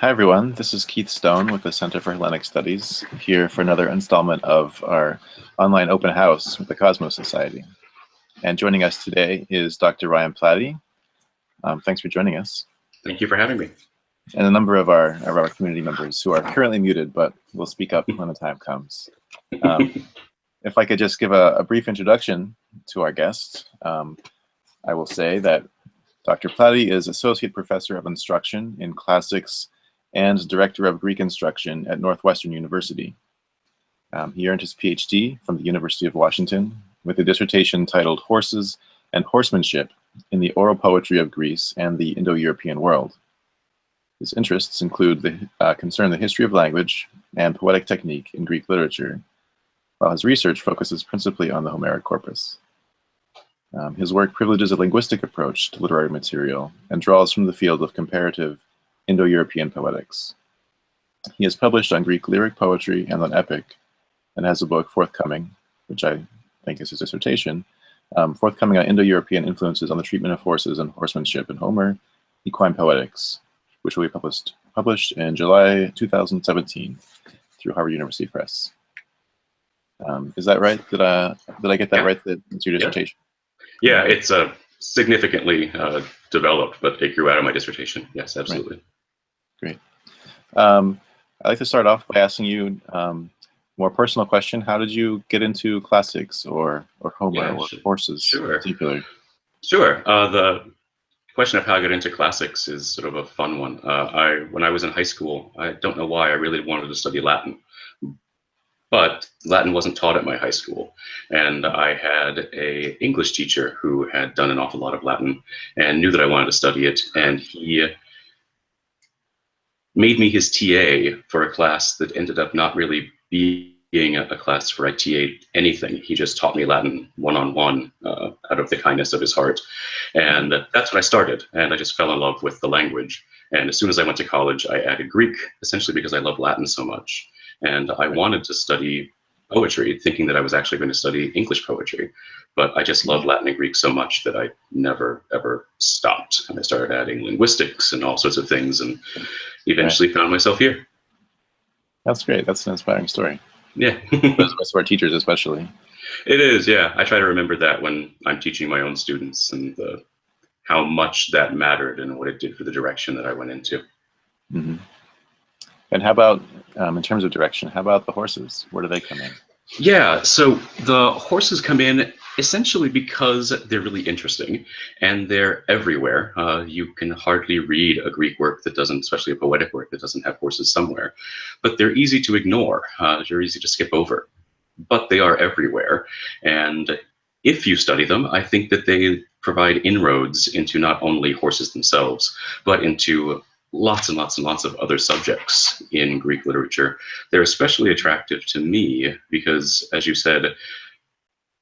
Hi everyone, this is Keith Stone with the Center for Hellenic Studies, here for another installment of our online open house with the Kosmos Society. And joining us today is Dr. Ryan Platte. Thanks for joining us. Thank you for having me. And a number of our community members who are currently muted, but will speak up when the time comes. If I could just give a brief introduction to our guest, I will say that Dr. Platte is Associate Professor of Instruction in Classics and Director of Greek Instruction at Northwestern University. He earned his PhD from the University of Washington with a dissertation titled Horses and Horsemanship in the Oral Poetry of Greece and the Indo-European World. His interests include concern the history of language and poetic technique in Greek literature, while his research focuses principally on the Homeric corpus. His work privileges a linguistic approach to literary material and draws from the field of comparative Indo-European poetics. He has published on Greek lyric poetry and on epic, and has a book forthcoming, which I think is his dissertation, forthcoming on Indo-European influences on the treatment of horses and horsemanship in Homer, Equine Poetics, which will be published in July 2017 through Harvard University Press. Is that right? Did I get that right? That's your dissertation? Yeah, it's significantly developed, but it grew out of my dissertation. Yes, absolutely. Right. Great. I'd like to start off by asking you a more personal question. How did you get into classics or Homer or horses in particular? Sure. The question of how I got into classics is sort of a fun one. When I was in high school, I don't know why I really wanted to study Latin. But Latin wasn't taught at my high school, and I had an English teacher who had done an awful lot of Latin and knew that I wanted to study it, and he made me his TA for a class that ended up not really being a class where I TA'd anything. He just taught me Latin one-on-one out of the kindness of his heart, and that's when I started, and I just fell in love with the language. And as soon as I went to college, I added Greek, essentially because I love Latin so much. And I wanted to study poetry, thinking that I was actually going to study English poetry. But I just love Latin and Greek so much that I never, ever stopped. And I started adding linguistics and all sorts of things, and eventually found myself here. That's great. That's an inspiring story. Yeah. Those of us who are teachers especially. It is, yeah. I try to remember that when I'm teaching my own students, and how much that mattered and what it did for the direction that I went into. Mm-hmm. And how about, in terms of direction, how about the horses? Where do they come in? Yeah, so the horses come in essentially because they're really interesting, and they're everywhere. You can hardly read a Greek work that doesn't, especially a poetic work that doesn't have horses somewhere. But they're easy to ignore. They're easy to skip over. But they are everywhere. And if you study them, I think that they provide inroads into not only horses themselves, but into lots and lots and lots of other subjects in Greek literature. They're especially attractive to me because, as you said,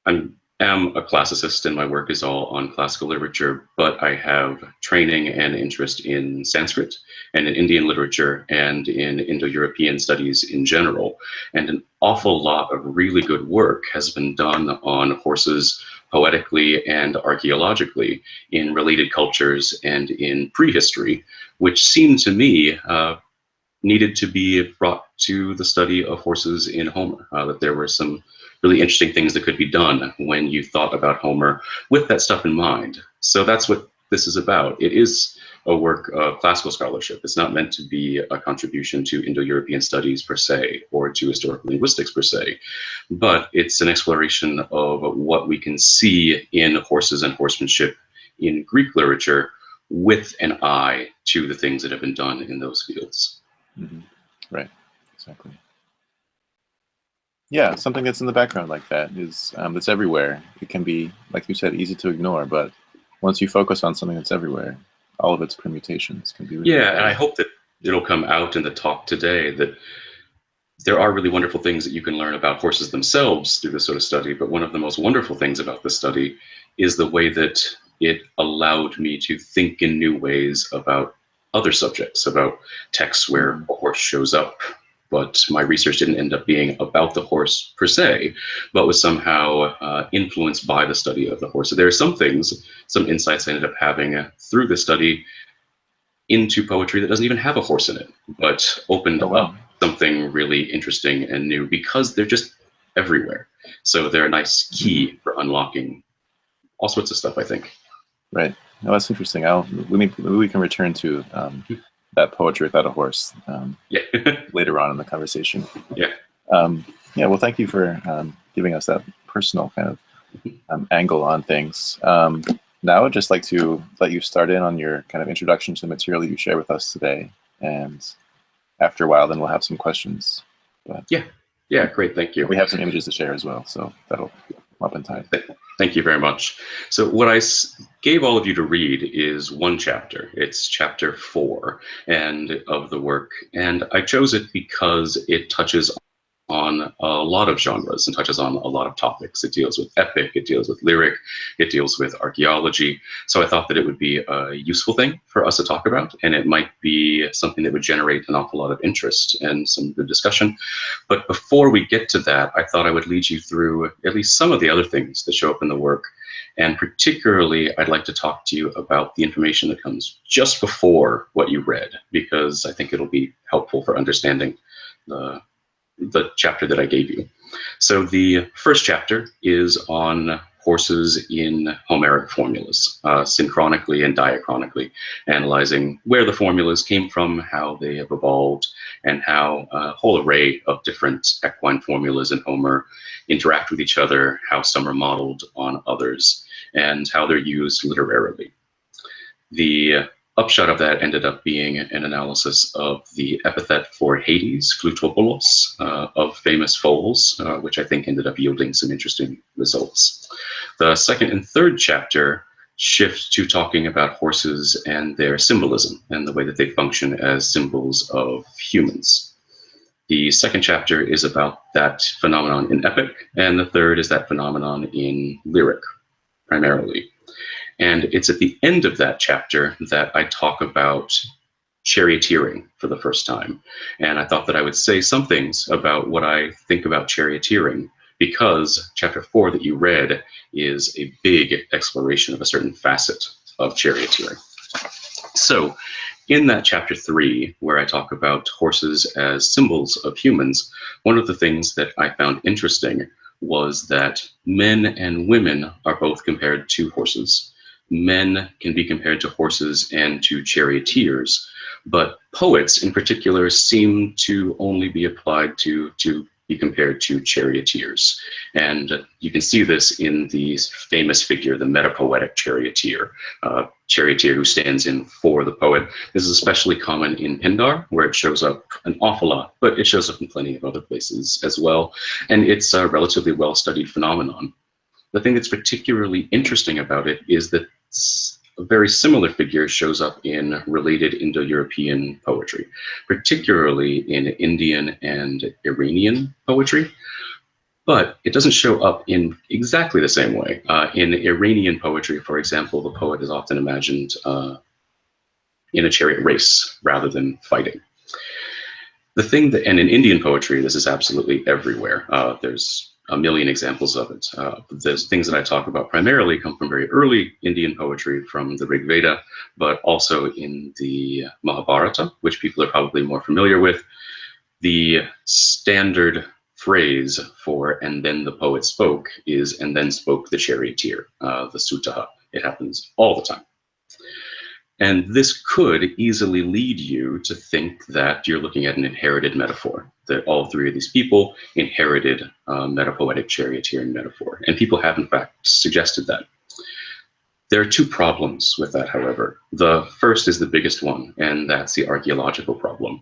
I am a classicist and my work is all on classical literature, but I have training and interest in Sanskrit and in Indian literature and in Indo-European studies in general. And an awful lot of really good work has been done on horses poetically and archaeologically in related cultures and in prehistory, which seemed to me needed to be brought to the study of horses in Homer, that there were some really interesting things that could be done when you thought about Homer with that stuff in mind. So that's what this is about. It is a work of classical scholarship. It's not meant to be a contribution to Indo-European studies per se, or to historical linguistics per se, but it's an exploration of what we can see in horses and horsemanship in Greek literature with an eye to the things that have been done in those fields. Mm-hmm. Right, exactly. Yeah, something that's in the background like that is that's everywhere. It can be, like you said, easy to ignore, but once you focus on something that's everywhere, all of its permutations can be really and I hope that it'll come out in the talk today that there are really wonderful things that you can learn about horses themselves through this sort of study, but one of the most wonderful things about this study is the way that it allowed me to think in new ways about other subjects, about texts where a horse shows up, but my research didn't end up being about the horse per se, but was somehow influenced by the study of the horse. So there are some things, some insights I ended up having through the study into poetry that doesn't even have a horse in it, but opened Oh, wow. up something really interesting and new because they're just everywhere. So they're a nice key for unlocking all sorts of stuff, I think. Right. No, that's interesting. Maybe we can return to that poetry without a horse Yeah. later on in the conversation. Yeah. Yeah. Well, thank you for giving us that personal kind of angle on things. Now, I'd just like to let you start in on your kind of introduction to the material that you share with us today, and after a while, then we'll have some questions. But Yeah. Yeah. Great. Thank you. we have some images to share as well, so that'll come up in time. Thank you very much. So what I gave all of you to read is one chapter. It's chapter 4 of the work, and I chose it because it touches on a lot of genres and touches on a lot of topics. It deals with epic, it deals with lyric, it deals with archaeology. So I thought that it would be a useful thing for us to talk about, and it might be something that would generate an awful lot of interest and some good discussion. But before we get to that, I thought I would lead you through at least some of the other things that show up in the work. And particularly, I'd like to talk to you about the information that comes just before what you read, because I think it'll be helpful for understanding the chapter that I gave you. So the first chapter is on horses in Homeric formulas, synchronically and diachronically, analyzing where the formulas came from, how they have evolved, and how a whole array of different equine formulas in Homer interact with each other, how some are modeled on others, and how they're used literarily. The upshot of that ended up being an analysis of the epithet for Hades, Glutopoulos, of famous foals, which I think ended up yielding some interesting results. The second and third chapter shift to talking about horses and their symbolism and the way that they function as symbols of humans. The second chapter is about that phenomenon in epic, and the third is that phenomenon in lyric, primarily. And it's at the end of that chapter that I talk about charioteering for the first time. And I thought that I would say some things about what I think about charioteering, because chapter 4 that you read is a big exploration of a certain facet of charioteering. So in that chapter 3, where I talk about horses as symbols of humans, one of the things that I found interesting was that men and women are both compared to horses. Men can be compared to horses and to charioteers, but poets in particular seem to only be applied to be compared to charioteers. And you can see this in the famous figure, the metapoetic charioteer, charioteer who stands in for the poet. This is especially common in Pindar, where it shows up an awful lot, but it shows up in plenty of other places as well. And it's a relatively well-studied phenomenon. The thing that's particularly interesting about it is that a very similar figure shows up in related Indo-European poetry, particularly in Indian and Iranian poetry. But it doesn't show up in exactly the same way. In Iranian poetry, for example, the poet is often imagined in a chariot race rather than fighting. The thing that, and in Indian poetry, this is absolutely everywhere. There's a million examples of it. The things that I talk about primarily come from very early Indian poetry from the Rig Veda, but also in the Mahabharata, which people are probably more familiar with. The standard phrase for "and then the poet spoke" is "and then spoke the charioteer," the sutaha. It happens all the time. And this could easily lead you to think that you're looking at an inherited metaphor, that all three of these people inherited a metapoetic charioteering metaphor. And people have, in fact, suggested that. There are two problems with that, however. The first is the biggest one, and that's the archaeological problem.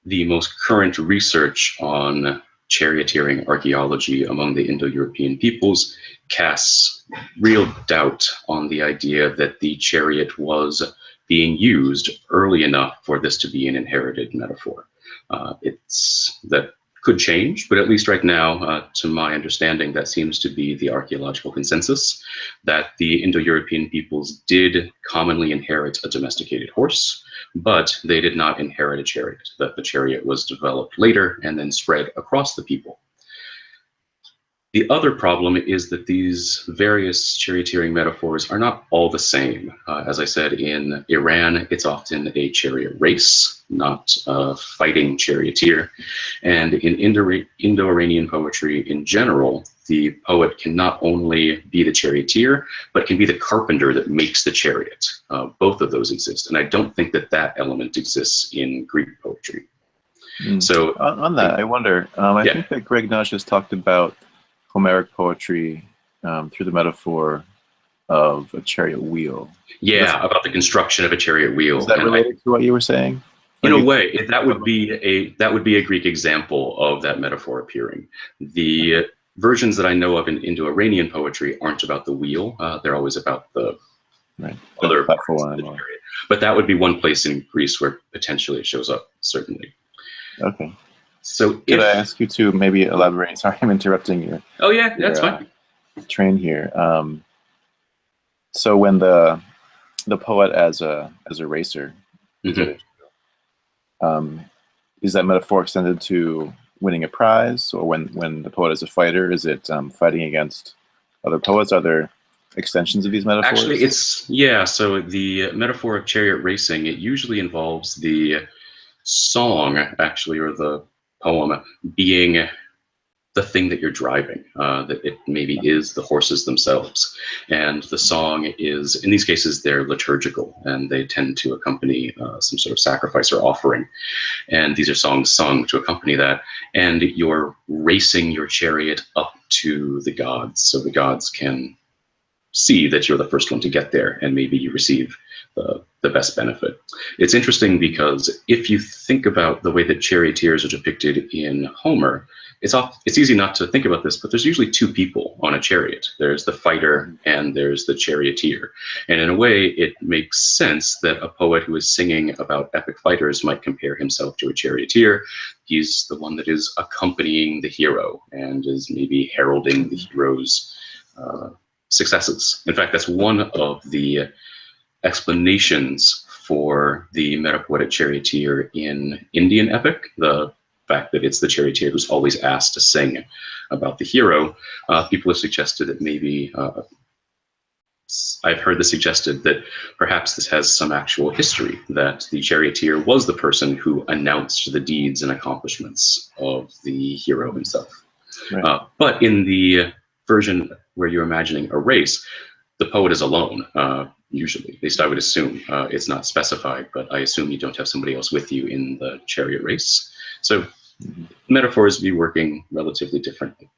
The most current research on charioteering archaeology among the Indo-European peoples casts real doubt on the idea that the chariot was being used early enough for this to be an inherited metaphor. That could change, but at least right now, to my understanding, that seems to be the archaeological consensus, that the Indo-European peoples did commonly inherit a domesticated horse, but they did not inherit a chariot, that the chariot was developed later and then spread across the people. The other problem is that these various charioteering metaphors are not all the same. As I said, in Iran, it's often a chariot race, not a fighting charioteer. And in Indo-Iranian poetry in general, the poet can not only be the charioteer, but can be the carpenter that makes the chariot. Both of those exist. And I don't think that that element exists in Greek poetry. So on that, I wonder, I yeah. think that Greg Nush has talked about Homeric poetry through the metaphor of a chariot wheel. Yeah, about the construction of a chariot wheel. Is that related to what you were saying? In a way, that would be a Greek example of that metaphor appearing. The versions that I know of in Indo-Iranian poetry aren't about the wheel. They're always about the other parts of the chariot. But that would be one place in Greece where potentially it shows up, certainly. Okay. So could I ask you to maybe elaborate? Sorry, I'm interrupting you. Oh yeah, that's fine. Train here. So when the poet as a racer, is that metaphor extended to winning a prize, or when the poet is a fighter, is it fighting against other poets? Are there extensions of these metaphors? Actually, so the metaphor of chariot racing, it usually involves the song, actually, or the poem being the thing that you're driving, that it maybe is the horses themselves. And the song is, in these cases, they're liturgical, and they tend to accompany some sort of sacrifice or offering. And these are songs sung to accompany that. And you're racing your chariot up to the gods, so the gods can see that you're the first one to get there, and maybe you receive the best benefit. It's interesting because if you think about the way that charioteers are depicted in Homer, it's easy not to think about this, but there's usually two people on a chariot. There's the fighter and there's the charioteer. And in a way, it makes sense that a poet who is singing about epic fighters might compare himself to a charioteer. He's the one that is accompanying the hero and is maybe heralding the hero's successes. In fact, that's one of the explanations for the metapoetic charioteer in Indian epic, the fact that it's the charioteer who's always asked to sing about the hero. People have suggested that maybe, I've heard this suggested that perhaps this has some actual history, that the charioteer was the person who announced the deeds and accomplishments of the hero himself. Right. But in the version where you're imagining a race, the poet is alone, usually. At least I would assume. It's not specified, but I assume you don't have somebody else with you in the chariot race. So metaphors be working relatively differently.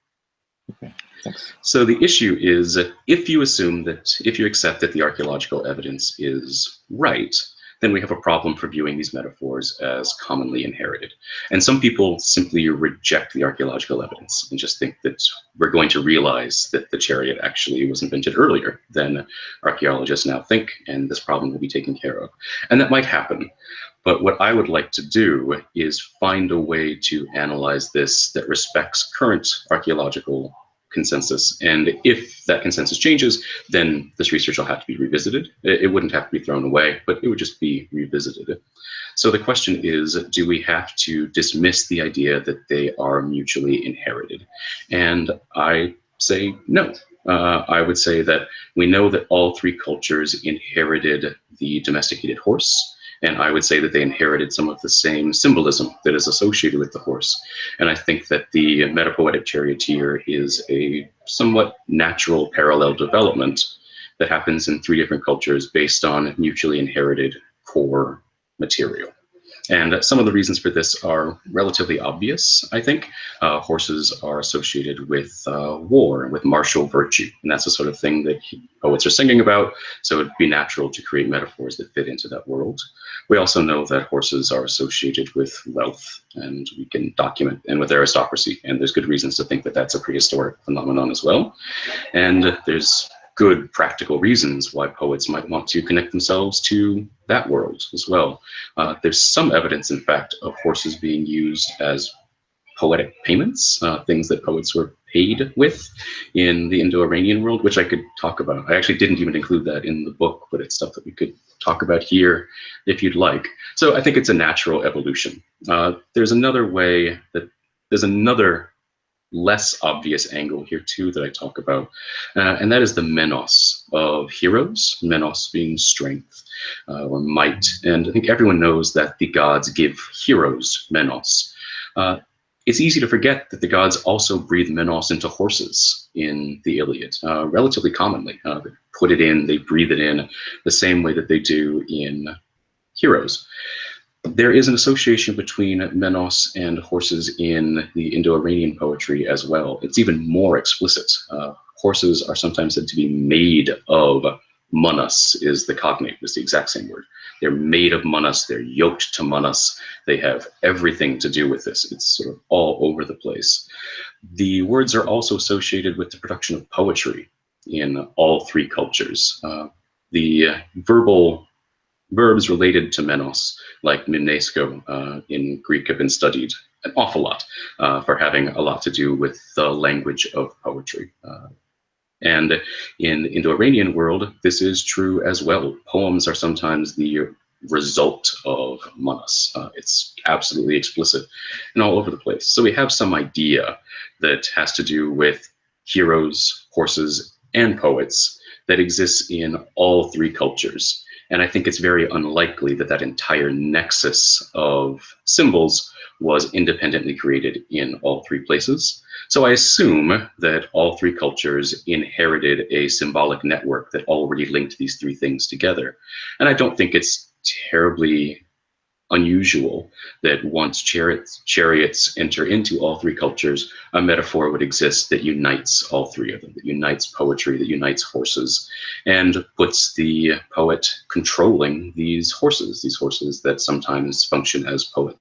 Okay, thanks. So the issue is, if you accept that the archaeological evidence is right, then we have a problem for viewing these metaphors as commonly inherited. And some people simply reject the archaeological evidence and just think that we're going to realize that the chariot actually was invented earlier than archaeologists now think, and this problem will be taken care of. And that might happen. But what I would like to do is find a way to analyze this that respects current archaeological consensus. And if that consensus changes, then this research will have to be revisited. It wouldn't have to be thrown away, but it would just be revisited. So the question is, do we have to dismiss the idea that they are mutually inherited? And I say no. I would say that we know that all three cultures inherited the domesticated horse. And I would say that they inherited some of the same symbolism that is associated with the horse. And I think that the metapoetic charioteer is a somewhat natural parallel development that happens in three different cultures based on mutually inherited core material. And some of the reasons for this are relatively obvious, I think. Horses are associated with war and with martial virtue, and that's the sort of thing that poets are singing about, so it'd be natural to create metaphors that fit into that world. We also know that horses are associated with wealth, and we can document, and with aristocracy, and there's good reasons to think that that's a prehistoric phenomenon as well. And there's good practical reasons why poets might want to connect themselves to that world as well. There's some evidence, in fact, of horses being used as poetic payments, things that poets were paid with in the Indo-Iranian world, which I could talk about. I actually didn't even include that in the book, but it's stuff that we could talk about here if you'd like. So I think it's a natural evolution. There's another less obvious angle here too that I talk about, and that is the menos of heroes, menos being strength or might. And I think everyone knows that the gods give heroes menos. It's easy to forget that the gods also breathe menos into horses in the Iliad, relatively commonly. They put it in, they breathe it in the same way that they do in heroes. There is an association between menos and horses in the Indo-Iranian poetry as well. It's even more explicit. Horses are sometimes said to be made of manas, is the cognate, is the exact same word. They're made of manas, they're yoked to manas, they have everything to do with this. It's sort of all over the place. The words are also associated with the production of poetry in all three cultures. The verbs related to menos, like mnesko in Greek, have been studied an awful lot for having a lot to do with the language of poetry. And in the Indo-Iranian world, this is true as well. Poems are sometimes the result of manas. It's absolutely explicit and all over the place. So we have some idea that has to do with heroes, horses, and poets that exists in all three cultures. And I think it's very unlikely that that entire nexus of symbols was independently created in all three places. So I assume that all three cultures inherited a symbolic network that already linked these three things together. And I don't think it's terribly unusual that once chariots enter into all three cultures, a metaphor would exist that unites all three of them, that unites poetry, that unites horses, and puts the poet controlling these horses that sometimes function as poems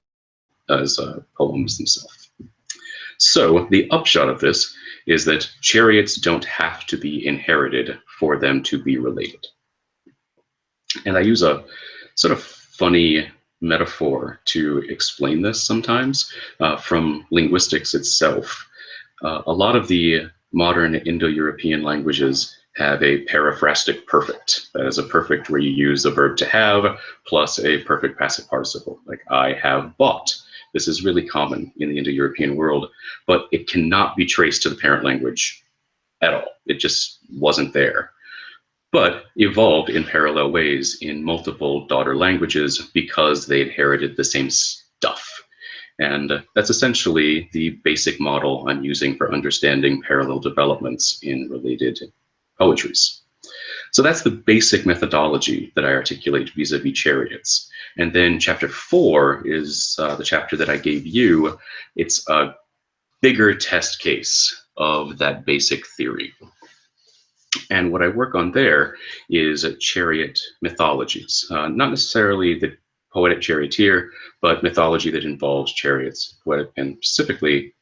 themselves. So the upshot of this is that chariots don't have to be inherited for them to be related. And I use a sort of funny metaphor to explain this sometimes from linguistics itself. A lot of the modern Indo-European languages have a periphrastic perfect. That is a perfect where you use the verb to have plus a perfect passive participle, like I have bought. This is really common in the Indo-European world, but it cannot be traced to the parent language at all. It just wasn't there, but evolved in parallel ways in multiple daughter languages because they inherited the same stuff. And that's essentially the basic model I'm using for understanding parallel developments in related poetries. So that's the basic methodology that I articulate vis-a-vis chariots. And then chapter 4 is the chapter that I gave you. It's a bigger test case of that basic theory. And what I work on there is chariot mythologies, not necessarily the poetic charioteer, but mythology that involves chariots, and specifically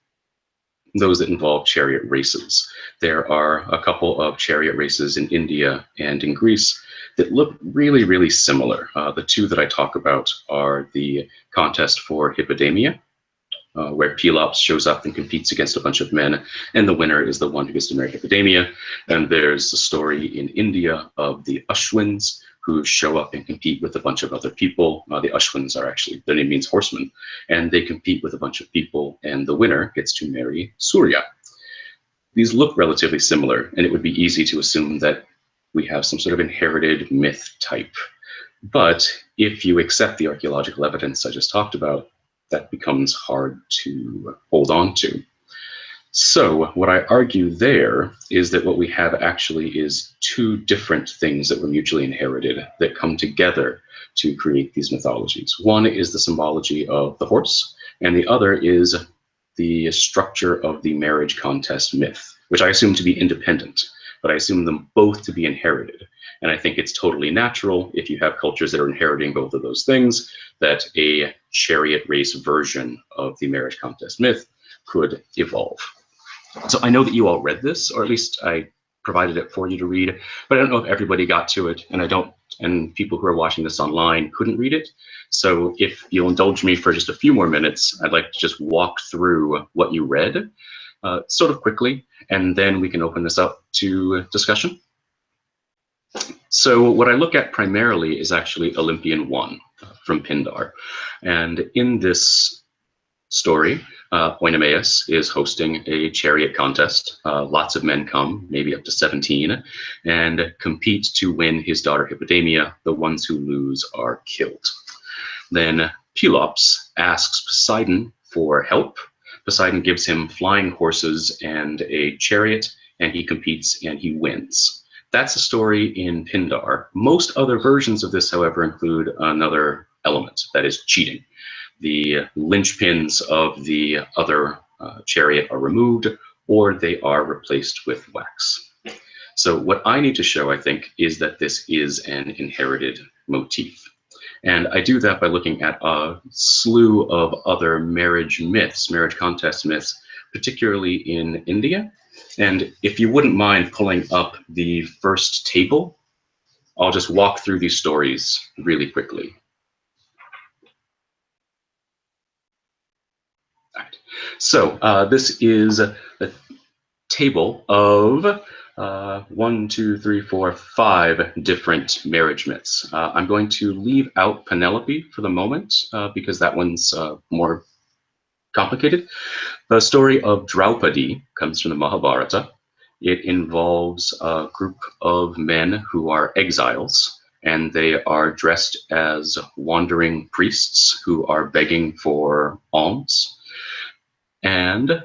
those that involve chariot races. There are a couple of chariot races in India and in Greece that look really, really similar. The two that I talk about are the contest for Hippodamia, where Pelops shows up and competes against a bunch of men, and the winner is the one who gets to marry Hippodamia. And there's a story in India of the Ashwins who show up and compete with a bunch of other people. The Ashwins are actually, their name means horsemen, and they compete with a bunch of people, and the winner gets to marry Surya. These look relatively similar, and it would be easy to assume that we have some sort of inherited myth type. But if you accept the archaeological evidence I just talked about, that becomes hard to hold on to. So what I argue there is that what we have actually is two different things that were mutually inherited that come together to create these mythologies. One is the symbology of the horse, and the other is the structure of the marriage contest myth, which I assume to be independent, but I assume them both to be inherited. And I think it's totally natural, if you have cultures that are inheriting both of those things, that a chariot race version of the marriage contest myth could evolve. So I know that you all read this, or at least I provided it for you to read, but I don't know if everybody got to it, and people who are watching this online couldn't read it. So if you'll indulge me for just a few more minutes, I'd like to just walk through what you read sort of quickly, and then we can open this up to discussion. So what I look at primarily is actually Olympian 1 from Pindar. And in this story, Oenomaus is hosting a chariot contest. Lots of men come, maybe up to 17, and compete to win his daughter Hippodamia. The ones who lose are killed. Then Pelops asks Poseidon for help. Poseidon gives him flying horses and a chariot, and he competes and he wins. That's a story in Pindar. Most other versions of this, however, include another element, that is cheating. The linchpins of the other chariot are removed, or they are replaced with wax. So what I need to show, I think, is that this is an inherited motif. And I do that by looking at a slew of other marriage myths, marriage contest myths, particularly in India. And if you wouldn't mind pulling up the first table, I'll just walk through these stories really quickly. All right. So this is a table of 1, 2, 3, 4, 5 different marriage myths. I'm going to leave out Penelope for the moment because that one's more complicated. The story of Draupadi comes from the Mahabharata. It involves a group of men who are exiles, and they are dressed as wandering priests who are begging for alms. And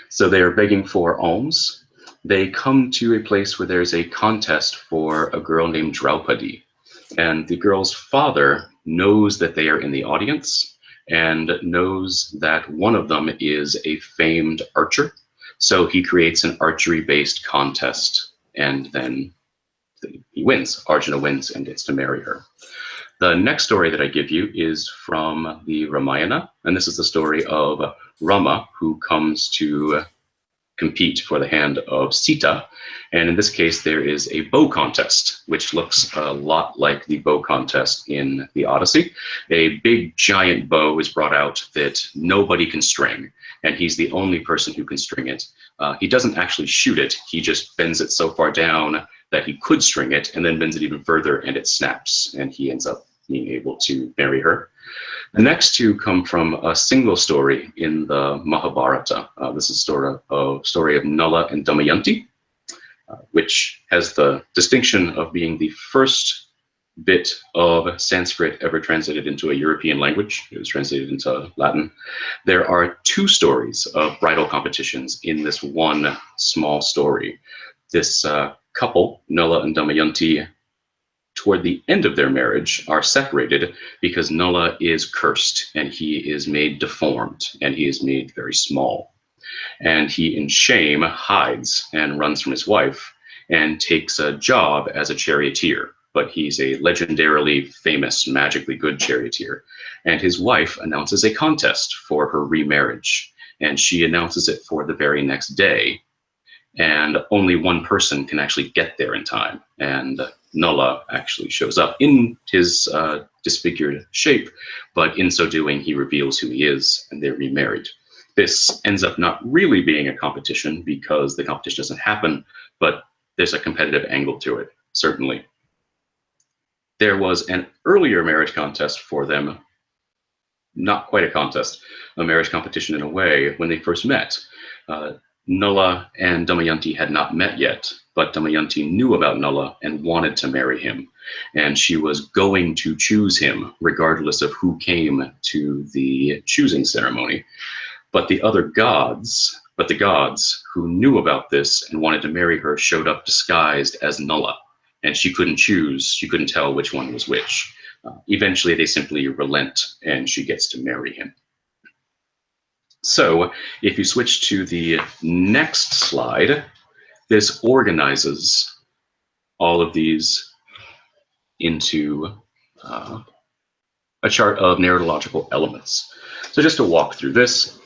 so they are begging for alms. They come to a place where there's a contest for a girl named Draupadi. And the girl's father knows that they are in the audience and knows that one of them is a famed archer. So he creates an archery-based contest, and then he wins. Arjuna wins and gets to marry her. The next story that I give you is from the Ramayana, and this is the story of Rama, who comes to compete for the hand of Sita. And in this case, there is a bow contest, which looks a lot like the bow contest in the Odyssey. A big giant bow is brought out that nobody can string, and he's the only person who can string it. He doesn't actually shoot it, he just bends it so far down that he could string it, and then bends it even further and it snaps, and he ends up being able to marry her. The next two come from a single story in the Mahabharata. This is a story of Nala and Damayanti, which has the distinction of being the first bit of Sanskrit ever translated into a European language. It was translated into Latin. There are 2 stories of bridal competitions in this one small story. This couple, Nala and Damayanti, toward the end of their marriage are separated because Nala is cursed and he is made deformed and he is made very small. And he in shame hides and runs from his wife and takes a job as a charioteer, but he's a legendarily famous, magically good charioteer. And his wife announces a contest for her remarriage, and she announces it for the very next day. And only one person can actually get there in time. And Nala actually shows up in his disfigured shape, but in so doing, he reveals who he is, and they're remarried. This ends up not really being a competition because the competition doesn't happen, but there's a competitive angle to it, certainly. There was an earlier marriage contest for them, not quite a contest, a marriage competition in a way, when they first met. Nala and Damayanti had not met yet, but Damayanti knew about Nala and wanted to marry him. And she was going to choose him regardless of who came to the choosing ceremony. But the gods who knew about this and wanted to marry her showed up disguised as Nala. And she couldn't choose, she couldn't tell which one was which. Eventually they simply relent and she gets to marry him. So if you switch to the next slide, this organizes all of these into a chart of narratological elements. So just to walk through this,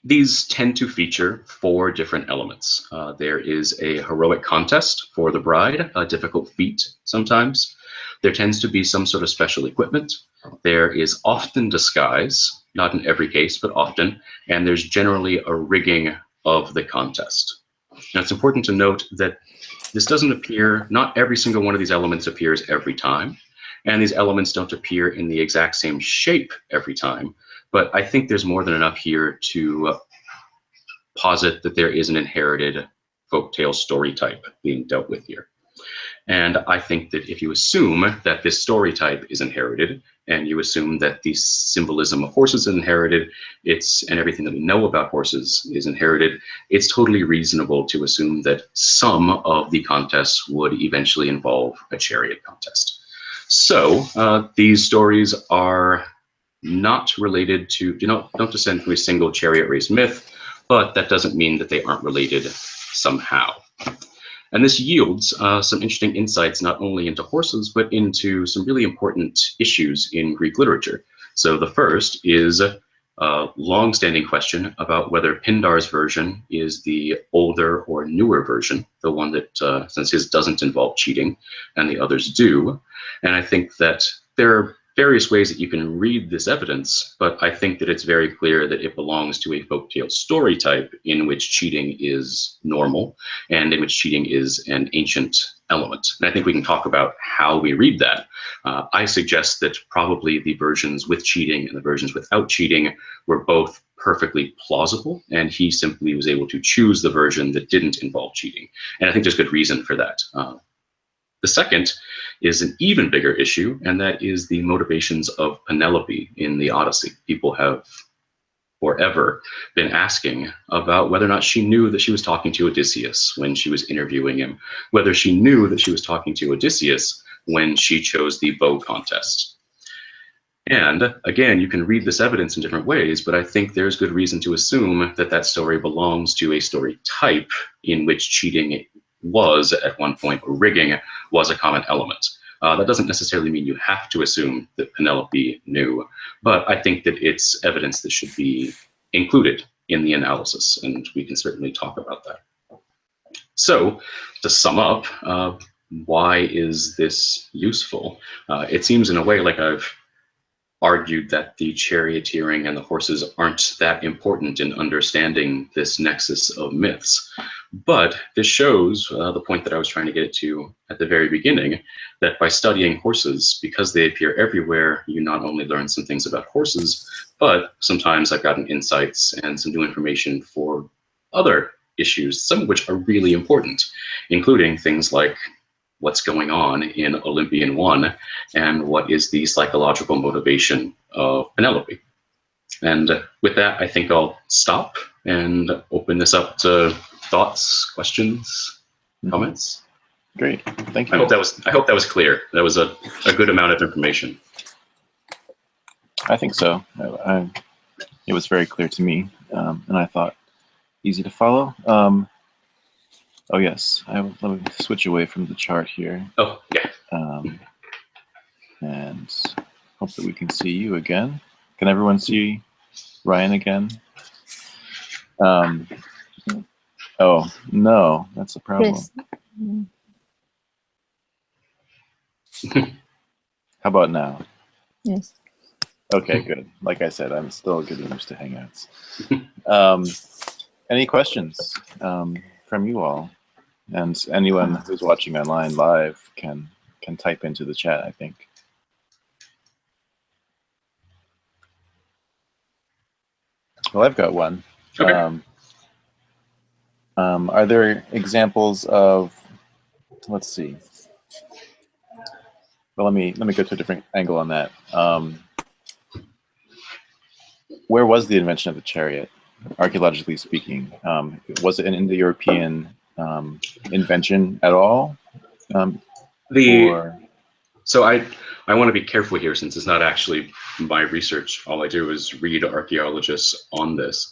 these tend to feature 4 different elements. There is a heroic contest for the bride, a difficult feat sometimes. There tends to be some sort of special equipment. There is often disguise, not in every case, but often, and there's generally a rigging of the contest. Now it's important to note that this doesn't appear, not every single one of these elements appears every time. And these elements don't appear in the exact same shape every time, but I think there's more than enough here to posit that there is an inherited folktale story type being dealt with here. And I think that if you assume that this story type is inherited, and you assume that the symbolism of horses is inherited, and everything that we know about horses is inherited, it's totally reasonable to assume that some of the contests would eventually involve a chariot contest. So these stories are not related to, don't descend from a single chariot race myth, but that doesn't mean that they aren't related somehow. And this yields some interesting insights not only into horses, but into some really important issues in Greek literature. So the first is a long-standing question about whether Pindar's version is the older or newer version, the one that, since his doesn't involve cheating and the others do. And I think that there are various ways that you can read this evidence, but I think that it's very clear that it belongs to a folktale story type in which cheating is normal and in which cheating is an ancient element. And I think we can talk about how we read that. I suggest that probably the versions with cheating and the versions without cheating were both perfectly plausible, and he simply was able to choose the version that didn't involve cheating. And I think there's good reason for that. The second is an even bigger issue, and that is the motivations of Penelope in the Odyssey. People have forever been asking about whether or not she knew that she was talking to Odysseus when she was interviewing him, whether she knew that she was talking to Odysseus when she chose the bow contest. And again, you can read this evidence in different ways, but I think there's good reason to assume that that story belongs to a story type in which cheating was at one point, or rigging was a common element. That doesn't necessarily mean you have to assume that Penelope knew, but I think that it's evidence that should be included in the analysis, and we can certainly talk about that. So, to sum up, why is this useful? It seems in a way like I've argued that the charioteering and the horses aren't that important in understanding this nexus of myths. But this shows the point that I was trying to get to at the very beginning, that by studying horses, because they appear everywhere, you not only learn some things about horses, but sometimes I've gotten insights and some new information for other issues, some of which are really important, including things like what's going on in Olympian 1 and what is the psychological motivation of Penelope. And with that, I think I'll stop and open this up to thoughts, questions, comments. Great, thank you. I hope that was clear. That was a good amount of information. I think so. It was very clear to me, and I thought easy to follow. Oh yes, let me switch away from the chart here. Oh, yeah. And hope that we can see you again. Can everyone see Ryan again? Oh, no, that's a problem. Yes. How about now? Yes. Okay, good. Like I said, I'm still getting used to Hangouts. Any questions from you all? And anyone who's watching online live can type into the chat, I think. Well, I've got one. Okay. Are there examples of, let's see. Well, let me go to a different angle on that. Where was the invention of the chariot, archaeologically speaking? Was it an Indo-European invention at all? So I want to be careful here, since it's not actually my research. All I do is read archaeologists on this.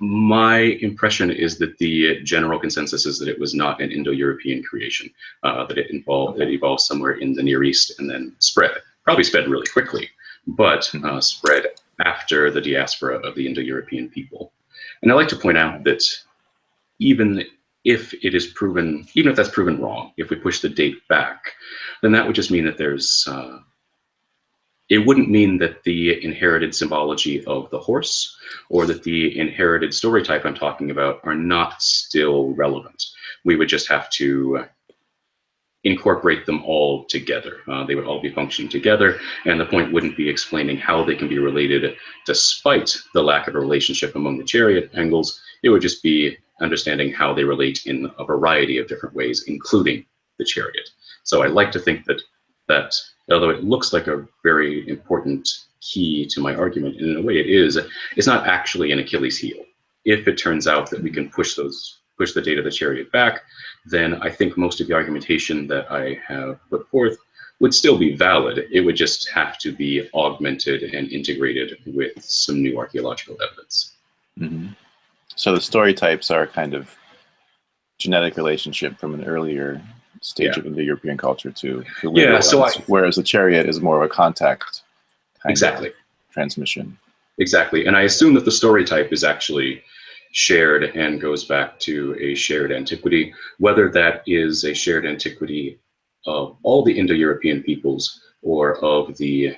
My impression is that the general consensus is that it was not an Indo-European creation, that it evolved somewhere in the Near East and then spread. Probably spread really quickly, but spread after the diaspora of the Indo-European people. And I like to point out that even if that's proven wrong, if we push the date back, then that would just mean that it wouldn't mean that the inherited symbology of the horse or that the inherited story type I'm talking about are not still relevant. We would just have to incorporate them all together. They would all be functioning together, and the point wouldn't be explaining how they can be related despite the lack of a relationship among the chariot angles. It would just be understanding how they relate in a variety of different ways, including the chariot. So I like to think that although it looks like a very important key to my argument, and in a way it is, it's not actually an Achilles heel. If it turns out that we can push the data of the chariot back, then I think most of the argumentation that I have put forth would still be valid. It would just have to be augmented and integrated with some new archaeological evidence. Mm-hmm. So the story types are kind of genetic relationship from an earlier stage of Indo-European culture to later ones, whereas the chariot is more of a contact kind of transmission. Exactly, and I assume that the story type is actually shared and goes back to a shared antiquity, whether that is a shared antiquity of all the Indo-European peoples or of the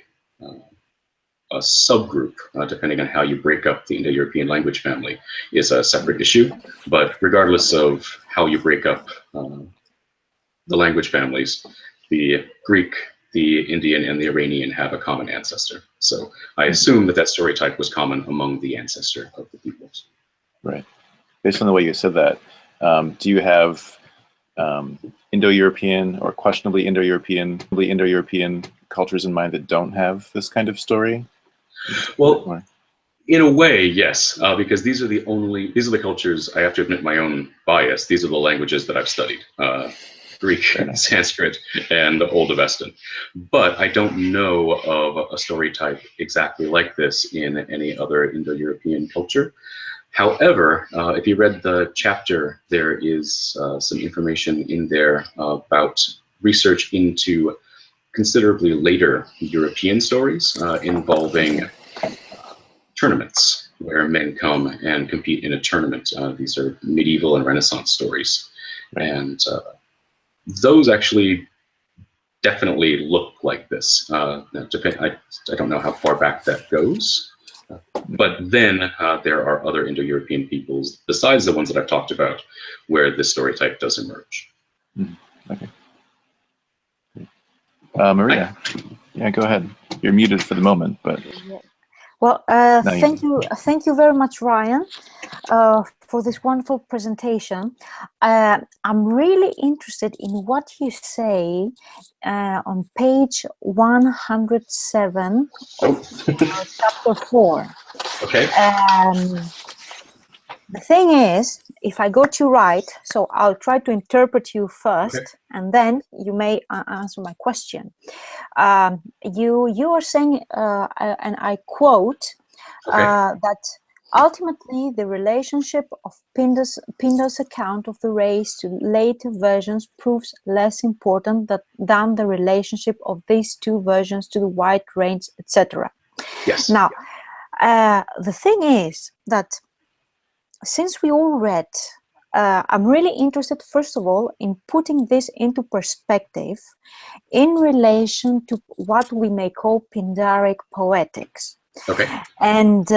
a subgroup, depending on how you break up the Indo-European language family, is a separate issue. But regardless of how you break up the language families, the Greek, the Indian, and the Iranian have a common ancestor. So I assume that story type was common among the ancestor of the peoples. Right. Based on the way you said that, do you have Indo-European or questionably Indo-European cultures in mind that don't have this kind of story? Well, in a way, yes, because these are the cultures, I have to admit my own bias, these are the languages that I've studied, Greek, Sanskrit, and Old Avestan. But I don't know of a story type exactly like this in any other Indo-European culture. However, if you read the chapter, there is some information in there about research into considerably later European stories involving tournaments where men come and compete in a tournament. These are medieval and Renaissance stories. And those actually definitely look like this. I don't know how far back that goes. But then there are other Indo-European peoples, besides the ones that I've talked about, where this story type does emerge. Okay. Maria, yeah, go ahead. You're muted for the moment, but well, thank you very much, Ryan, for this wonderful presentation. I'm really interested in what you say on page 107 of chapter 4. Okay. The thing is, if I got you right, so I'll try to interpret you first, and then you may answer my question. You are saying, and I quote, that ultimately the relationship of Pindar's account of the race to later versions proves less important than the relationship of these two versions to the white range, etc. Yes. Now, the thing is that since we all read, I'm really interested, first of all, in putting this into perspective in relation to what we may call Pindaric poetics. Okay. And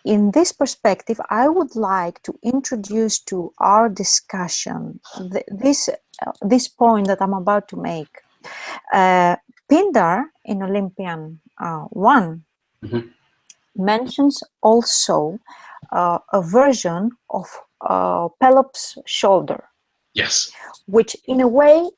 in this perspective, I would like to introduce to our discussion this point that I'm about to make. Pindar in Olympian 1 mentions also a version of Pelops' shoulder. Yes. Which in a way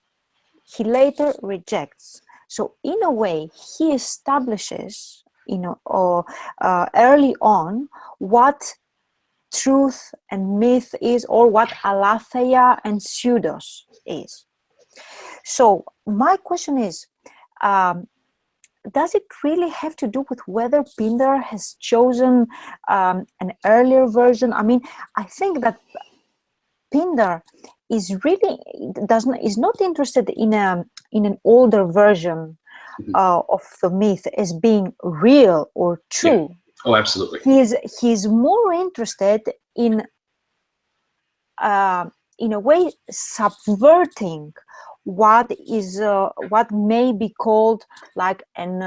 he later rejects. So in a way he establishes, early on what truth and myth is, or what aletheia and pseudos is. So my question is, does it really have to do with whether Pindar has chosen an earlier version? I mean, I think that Pindar is not interested in an older version of the myth as being real or true. Yeah. Oh, absolutely. He's more interested in a way subverting what may be called like an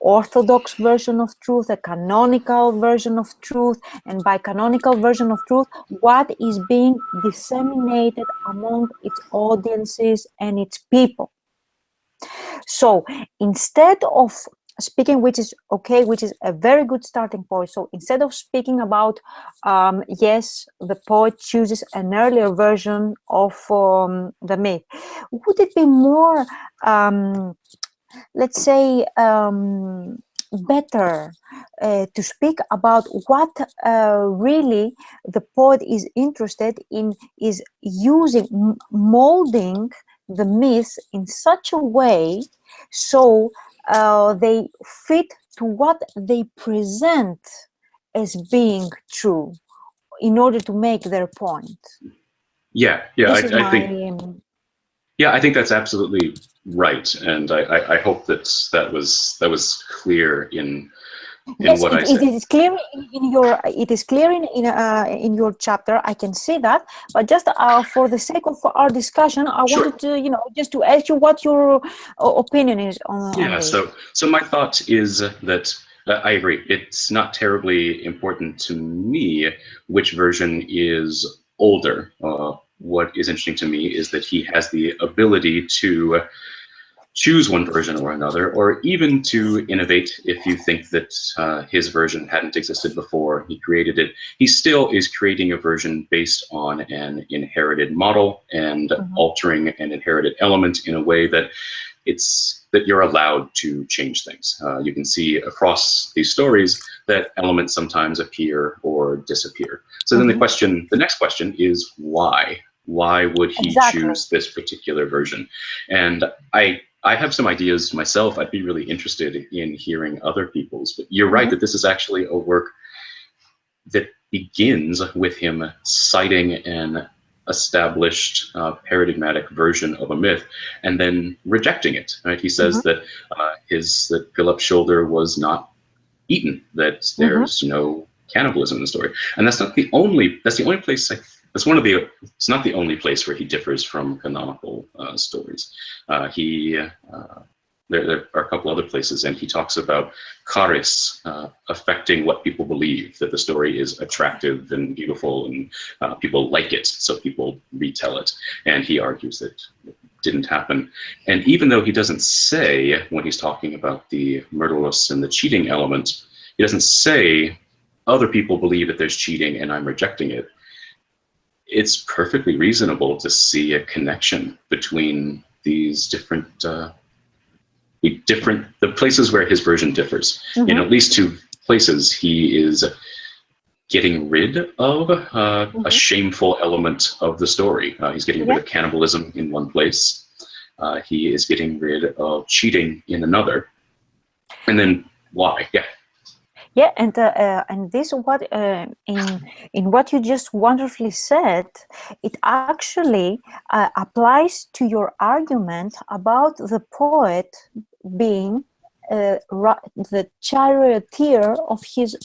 orthodox version of truth, a canonical version of truth, and by canonical version of truth, what is being disseminated among its audiences and its people. So instead of speaking, which is okay, which is a very good starting point. So instead of speaking about, yes, the poet chooses an earlier version of the myth, would it be more, let's say, better to speak about what really the poet is interested in, is using, molding the myths in such a way so they fit to what they present as being true in order to make their point. Yeah, This is I my, think. Yeah, I think that's absolutely right, and I hope that was clear in yes, what I it said. is clear in your. It is clear in your chapter. I can see that, but just for the sake of our discussion, I Sure. wanted to, just to ask you what your opinion is on this. So my thought is that I agree. It's not terribly important to me which version is older. What is interesting to me is that he has the ability to choose one version or another, or even to innovate. If you think that his version hadn't existed before he created it, he still is creating a version based on an inherited model and altering an inherited element in a way that that you're allowed to change things. You can see across these stories that elements sometimes appear or disappear. So then the next question is why? Why would he choose this particular version? And I have some ideas myself. I'd be really interested in hearing other people's, but you're right that this is actually a work that begins with him citing an established paradigmatic version of a myth and then rejecting it. Right? He says that that Philip's shoulder was not eaten, that there's no cannibalism in the story, and that's not the only. That's the only place. That's one of the. It's not the only place where he differs from canonical stories. There are a couple other places, and he talks about charis affecting what people believe, that the story is attractive and beautiful, and people like it, so people retell it. And he argues that it didn't happen. And even though he doesn't say, when he's talking about the murderous and the cheating element, he doesn't say, other people believe that there's cheating and I'm rejecting it. It's perfectly reasonable to see a connection between these different the places where his version differs. In at least two places, he is getting rid of a shameful element of the story. He's getting rid of cannibalism in one place. He is getting rid of cheating in another. And then why? Yeah, and this what in what you just wonderfully said, it actually applies to your argument about the poet being the charioteer of his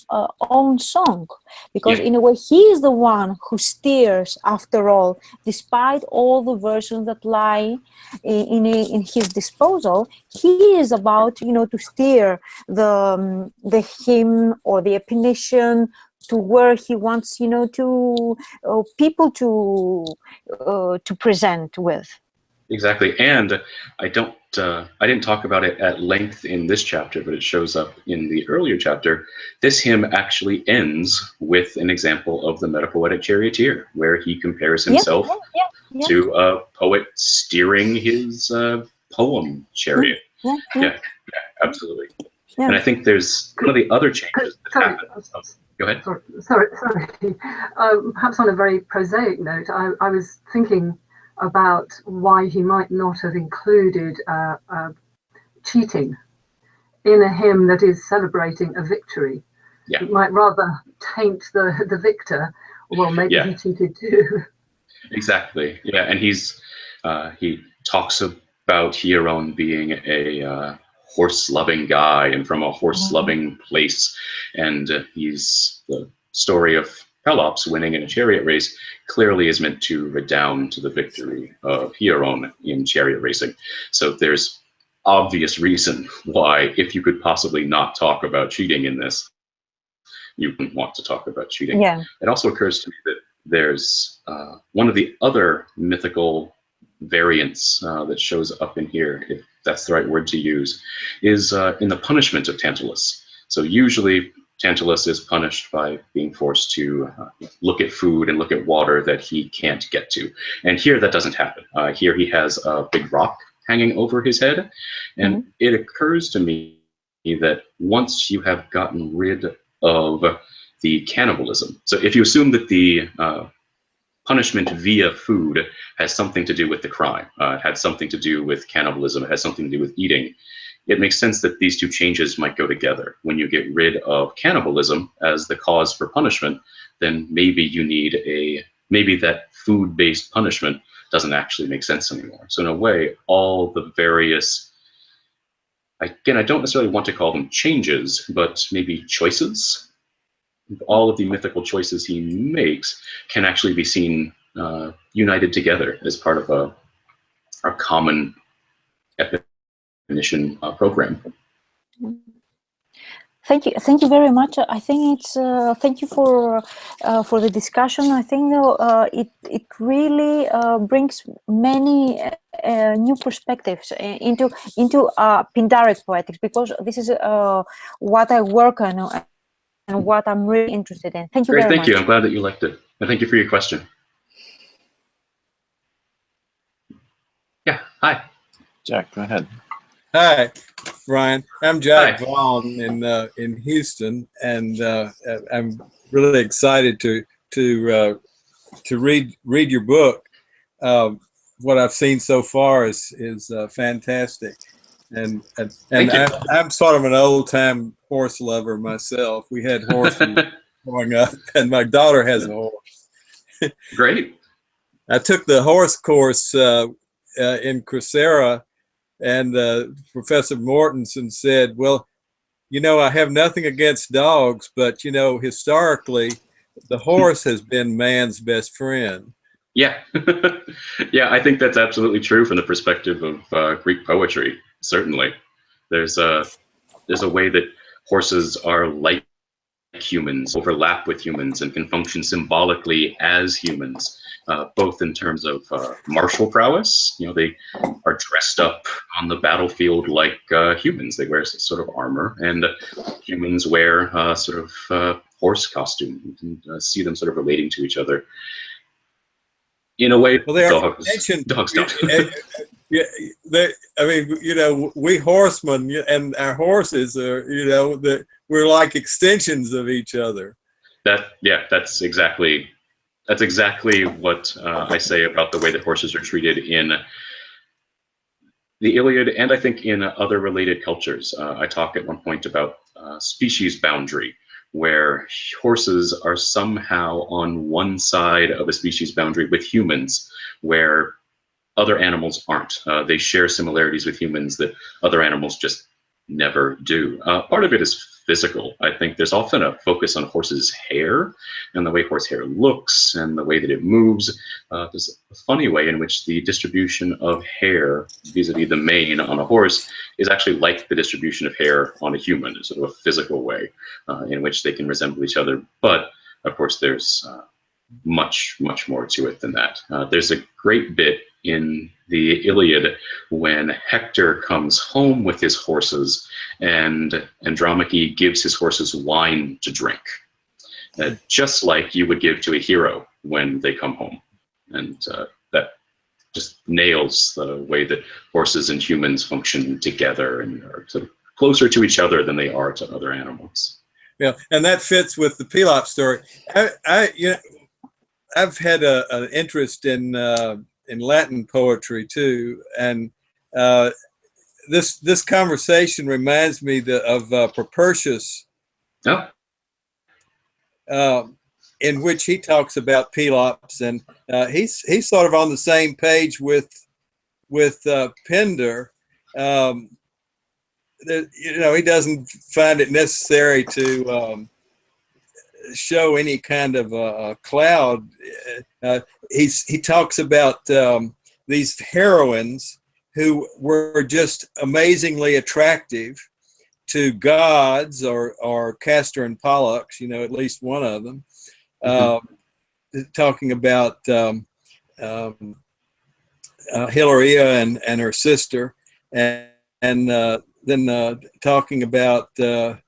own song, because in a way he is the one who steers, after all, despite all the versions that lie in his disposal. He is about to steer the hymn or the epination to where he wants to people to present with. Exactly. And I didn't talk about it at length in this chapter, but it shows up in the earlier chapter. This hymn actually ends with an example of the metapoetic charioteer, where he compares himself to a poet steering his poem chariot. Yeah, absolutely. And I think there's one of the other changes that happens. Go ahead. Sorry. Perhaps on a very prosaic note, I was thinking about why he might not have included cheating in a hymn that is celebrating a victory. It might rather taint the victor. Well, maybe he cheated too. Exactly. Yeah, and he talks about Hieron being a horse-loving guy and from a horse-loving place, and he's the story of Pelops winning in a chariot race clearly is meant to redound to the victory of Hieron in chariot racing. So there's obvious reason why, if you could possibly not talk about cheating in this, you wouldn't want to talk about cheating. Yeah. It also occurs to me that there's one of the other mythical variants that shows up in here, if that's the right word to use, is in the punishment of Tantalus. So usually Tantalus is punished by being forced to look at food and look at water that he can't get to. And here that doesn't happen. Here he has a big rock hanging over his head. And it occurs to me that once you have gotten rid of the cannibalism, so if you assume that the punishment via food has something to do with the crime, had something to do with cannibalism, it has something to do with eating, it makes sense that these two changes might go together. When you get rid of cannibalism as the cause for punishment, then maybe you need maybe that food-based punishment doesn't actually make sense anymore. So in a way, all the various, again, I don't necessarily want to call them changes, but maybe choices. All of the mythical choices he makes can actually be seen united together as part of a common definition program. Thank you very much. I think it's thank you for the discussion. I think it really brings many new perspectives into Pindaric poetics, because this is what I work on and what I'm really interested in. Thank you Great, very much. thank you. I'm glad that you liked it. And thank you for your question. Yeah, hi. Jack, go ahead. Hi, Brian. I'm Jack Hi. Vaughn in Houston, and I'm really excited to read your book. What I've seen so far is fantastic, and I'm sort of an old time horse lover myself. We had horses growing up, and my daughter has a horse. Great. I took the horse course in Coursera. And Professor Mortensen said, well, you know, I have nothing against dogs, but, you know, historically, the horse has been man's best friend. Yeah. Yeah, I think that's absolutely true from the perspective of Greek poetry, certainly. There's a way that horses are like humans, overlap with humans, and can function symbolically as humans, both in terms of martial prowess. You know, they are dressed up on the battlefield like humans. They wear sort of armor, and humans wear sort of horse costume. You can see them sort of relating to each other. In a way, well, they are dogs don't. Yeah, I mean, you know, we horsemen and our horses are, you know, we're like extensions of each other. That's exactly what I say about the way that horses are treated in the Iliad, and I think in other related cultures. I talk at one point about species boundary, where horses are somehow on one side of a species boundary with humans, where other animals aren't. They share similarities with humans that other animals just never do. Part of it is physical. I think there's often a focus on horses' hair and the way horse hair looks and the way that it moves. There's a funny way in which the distribution of hair vis-a-vis the mane on a horse is actually like the distribution of hair on a human, in sort of a physical way in which they can resemble each other. But of course, there's much more to it than that. There's a great bit in the Iliad when Hector comes home with his horses and Andromache gives his horses wine to drink, just like you would give to a hero when they come home. And that just nails the way that horses and humans function together and are sort of closer to each other than they are to other animals. Yeah, and that fits with the Pelops story. You know, I've had an interest in Latin poetry too, and this conversation reminds me of Propertius, in which he talks about Pelops, and he's sort of on the same page with Pindar. You know, he doesn't find it necessary show any kind of a cloud. He talks about these heroines who were just amazingly attractive to gods or Castor and Pollux, you know, at least one of them. Talking about Hilaria and her sister, and then talking about the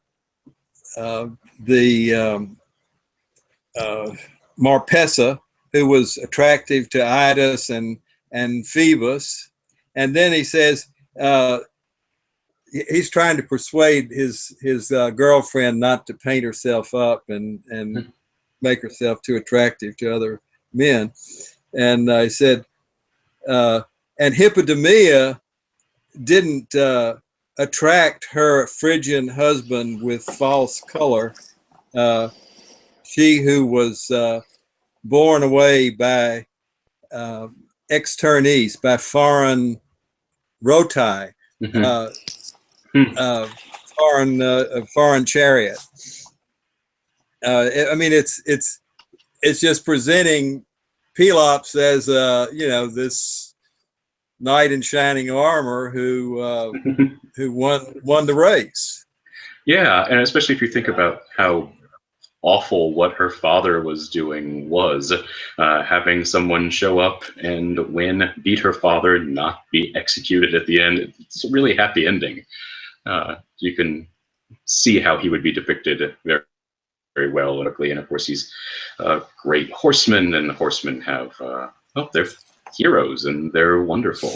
Marpessa, who was attractive to Idas and Phoebus, and then he says he's trying to persuade his girlfriend not to paint herself up and make herself too attractive to other men, and I said, and Hippodamia didn't attract her Phrygian husband with false color. She who was born away by externes, by foreign roti, foreign chariot. I mean, it's just presenting Pelops as you know, this knight in shining armor who won the race. Yeah, and especially if you think about how awful what her father was doing was, having someone show up and win, beat her father, not be executed at the end. It's a really happy ending. You can see how he would be depicted very, very well, and of course he's a great horseman, and the horsemen have, they're heroes and they're wonderful.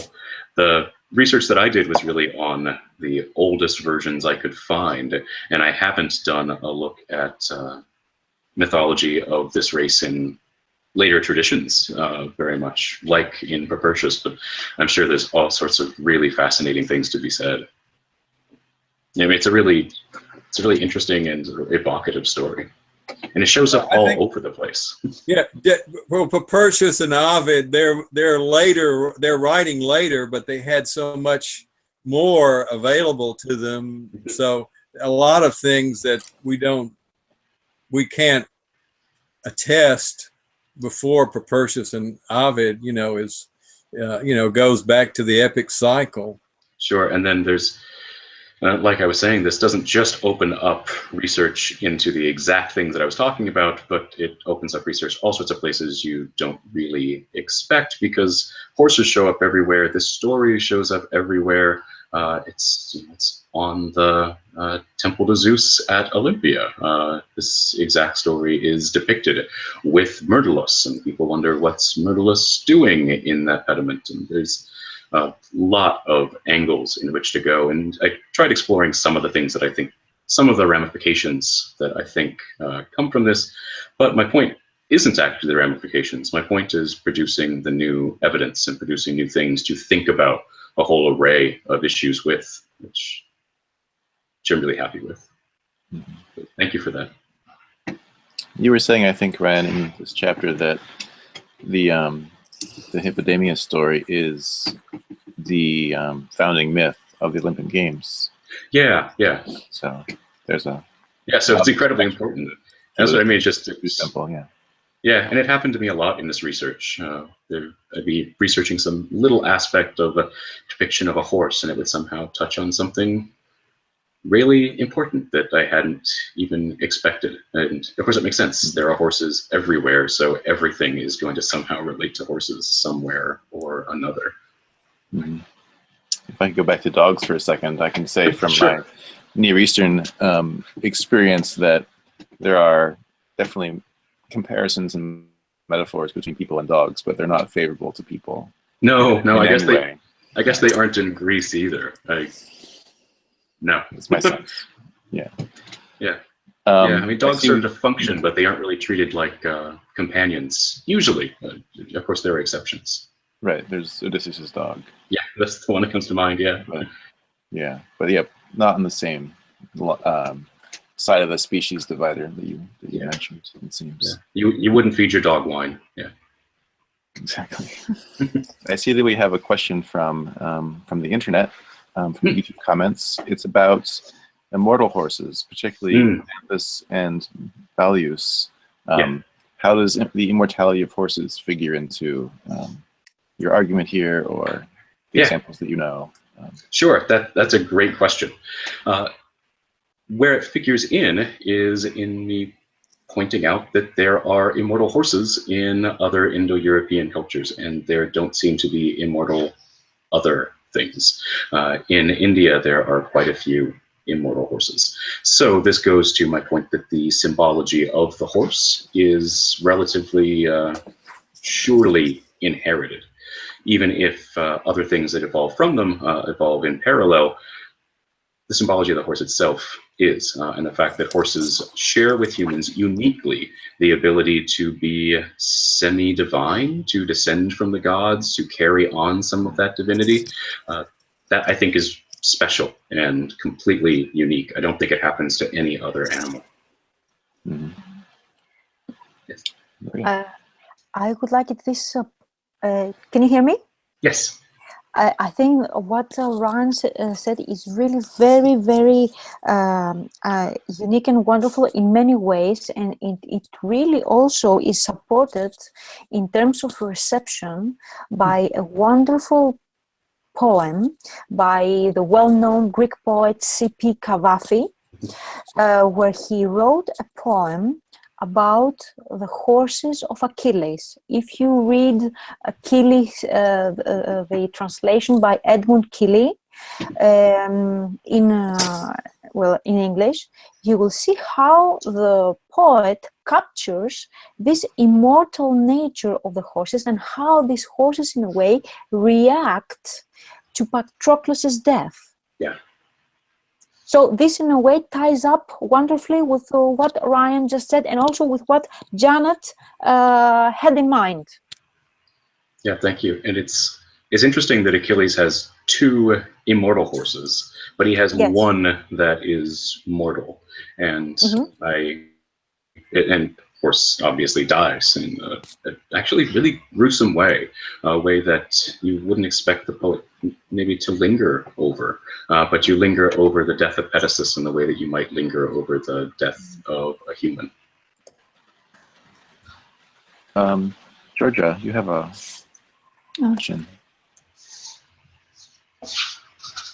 The research that I did was really on the oldest versions I could find, and I haven't done a look at mythology of this race in later traditions, very much like in Propertius, but I'm sure there's all sorts of really fascinating things to be said. I mean, it's a really interesting and evocative story, and it shows up all over the place. Yeah, well, Propertius and Ovid, they're writing later, but they had so much more available to them. So a lot of things that we can't attest before Propertius and Ovid, you know, is goes back to the epic cycle. Sure, and then there's, like I was saying, this doesn't just open up research into the exact things that I was talking about, but it opens up research all sorts of places you don't really expect, because horses show up everywhere. This story shows up everywhere. It's on the Temple to Zeus at Olympia. This exact story is depicted with Myrtilus, and people wonder what's Myrtilus doing in that pediment. And there's a lot of angles in which to go, and I tried exploring some of the things that I think, some of the ramifications that I think come from this, but my point isn't actually the ramifications. My point is producing the new evidence and producing new things to think about a whole array of issues with, which I'm really happy with. But thank you for that. You were saying, I think, Ryan, in this chapter that the Hippodamia story is the founding myth of the Olympic Games. Yeah, yeah. So there's a... Yeah, so it's incredibly important. That's what I mean, just simple, yeah. Yeah, and it happened to me a lot in this research. I'd be researching some little aspect of a depiction of a horse, and it would somehow touch on something really important that I hadn't even expected. And of course, it makes sense. There are horses everywhere, so everything is going to somehow relate to horses somewhere or another. Mm-hmm. If I could go back to dogs for a second, I can say from Sure. my Near Eastern experience that there are definitely comparisons and metaphors between people and dogs, but they're not favorable to people. No, I guess way. they aren't in Greece either. No. That's my sense. Yeah. Yeah. I mean, dogs serve a function, but they aren't really treated like companions, usually. Of course, there are exceptions. Right, there's Odysseus' dog. Yeah, that's the one that comes to mind, yeah. But not on the same side of the species divider that you mentioned, it seems. Yeah. You wouldn't feed your dog wine, yeah. Exactly. I see that we have a question from the internet, from YouTube comments. It's about immortal horses, particularly Pampus and Balius. How does the immortality of horses figure into your argument here, or the examples that you know? Sure, that's a great question. Where it figures in is in me pointing out that there are immortal horses in other Indo-European cultures, and there don't seem to be immortal other things. In India, there are quite a few immortal horses. So this goes to my point that the symbology of the horse is relatively surely inherited. Even if other things that evolve from them evolve in parallel, the symbology of the horse itself is, and the fact that horses share with humans uniquely the ability to be semi-divine, to descend from the gods, to carry on some of that divinity, that I think is special and completely unique. I don't think it happens to any other animal. Yes. I would like it this. Can you hear me? Yes. I think what Ryan said is really very, very unique and wonderful in many ways, and it really also is supported in terms of reception by a wonderful poem by the well-known Greek poet C.P. Cavafy, where he wrote a poem about the horses of Achilles. If you read Achilles, the translation by Edmund Keeley in English, you will see how the poet captures this immortal nature of the horses and how these horses, in a way, react to Patroclus's death. Yeah. So this, in a way, ties up wonderfully with what Ryan just said, and also with what Janet had in mind. Yeah, thank you. And it's interesting that Achilles has two immortal horses, but he has one that is mortal, and and of course obviously dies in an actually really gruesome way, a way that you wouldn't expect the poet maybe to linger over, but you linger over the death of Pedasus in the way that you might linger over the death of a human. Georgia, you have a question.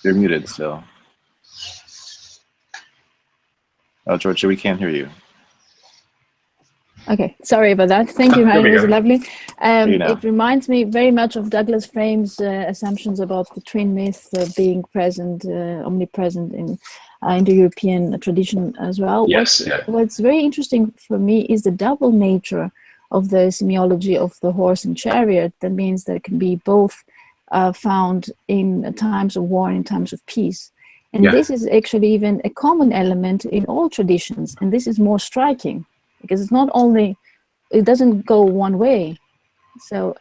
You're muted still. Oh, Georgia, we can't hear you. Okay, sorry about that. Thank you, Ryan. It was lovely. It reminds me very much of Douglas Frame's assumptions about the twin myth being present, omnipresent in Indo-European tradition as well. Yes. What's very interesting for me is the double nature of the semiology of the horse and chariot. That means that it can be both found in times of war and in times of peace. And this is actually even a common element in all traditions. And this is more striking, because it's not only, it doesn't go one way. So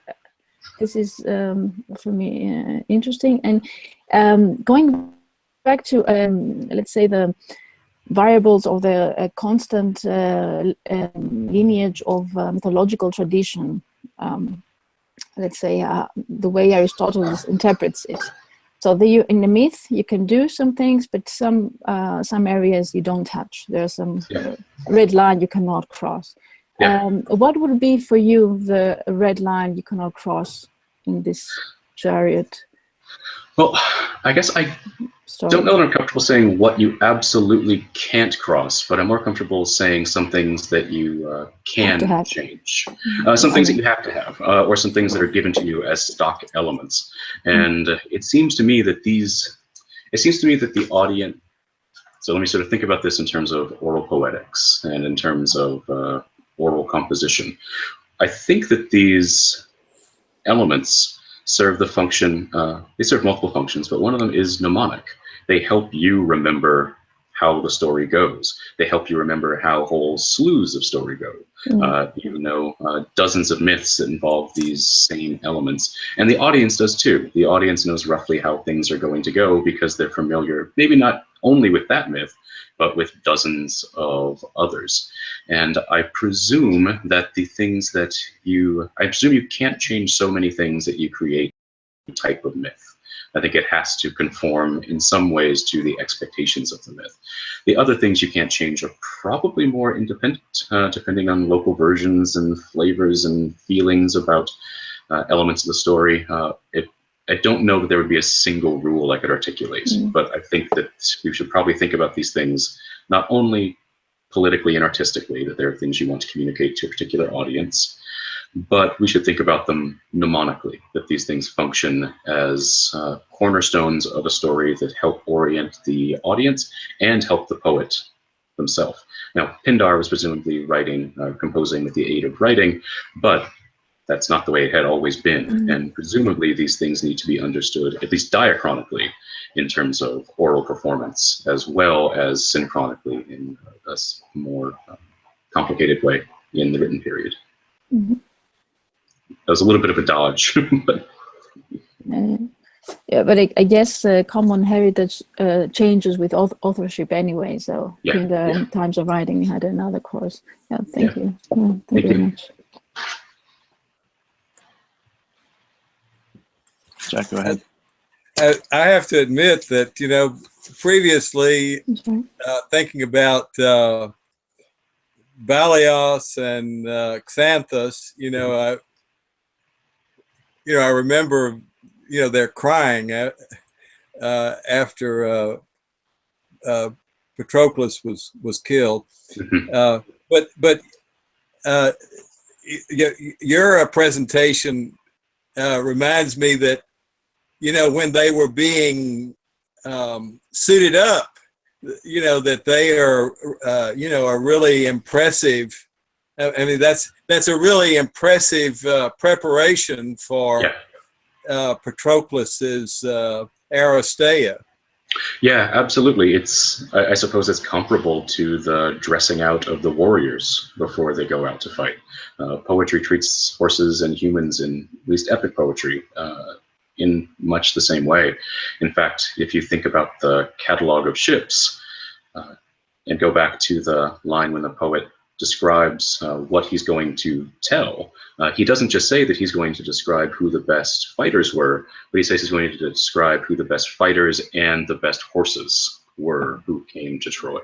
this is, for me, interesting. And going back to, let's say, the variables of the constant lineage of mythological tradition, let's say, the way Aristotle interprets it. So in the myth, you can do some things, but some areas you don't touch. There's some red line you cannot cross. What would be for you the red line you cannot cross in this chariot? Well, I guess I don't know that I'm comfortable saying what you absolutely can't cross, but I'm more comfortable saying some things that you can change. Some things that you have to have, or some things that are given to you as stock elements. And it seems to me that the audience, so let me sort of think about this in terms of oral poetics and in terms of oral composition. I think that these elements serve the function, they serve multiple functions, but one of them is mnemonic. They help you remember how the story goes. They help you remember how whole slews of story go. You know, dozens of myths that involve these same elements. And the audience does too. The audience knows roughly how things are going to go because they're familiar, maybe not only with that myth, but with dozens of others. And I presume that the things that you can't change so many things that you create a type of myth. I think it has to conform in some ways to the expectations of the myth. The other things you can't change are probably more independent, depending on local versions and flavors and feelings about elements of the story. I don't know that there would be a single rule I could articulate, but I think that we should probably think about these things not only politically and artistically, that there are things you want to communicate to a particular audience, but we should think about them mnemonically, that these things function as cornerstones of a story that help orient the audience and help the poet themselves. Now, Pindar was presumably writing, composing with the aid of writing, but that's not the way it had always been. And presumably these things need to be understood, at least diachronically, in terms of oral performance, as well as synchronically in a more complicated way in the written period. That was a little bit of a dodge. But yeah, but I guess common heritage changes with authorship anyway. So in times of writing, had another course. Yeah, thank you. Yeah, thank you very much. Jack, go ahead. I have to admit that, you know, previously thinking about Balios and Xanthus, you know, I remember, you know, they're crying after Patroclus was killed. But your presentation reminds me that, you know, when they were being suited up, you know, that they are, you know, are really impressive. I mean, that's a really impressive preparation for Patroclus's Aristeia. Yeah, absolutely. I suppose it's comparable to the dressing out of the warriors before they go out to fight. Poetry treats horses and humans, in at least epic poetry, in much the same way. In fact, if you think about the catalog of ships and go back to the line when the poet describes what he's going to tell, he doesn't just say that he's going to describe who the best fighters were, but he says he's going to describe who the best fighters and the best horses were who came to Troy.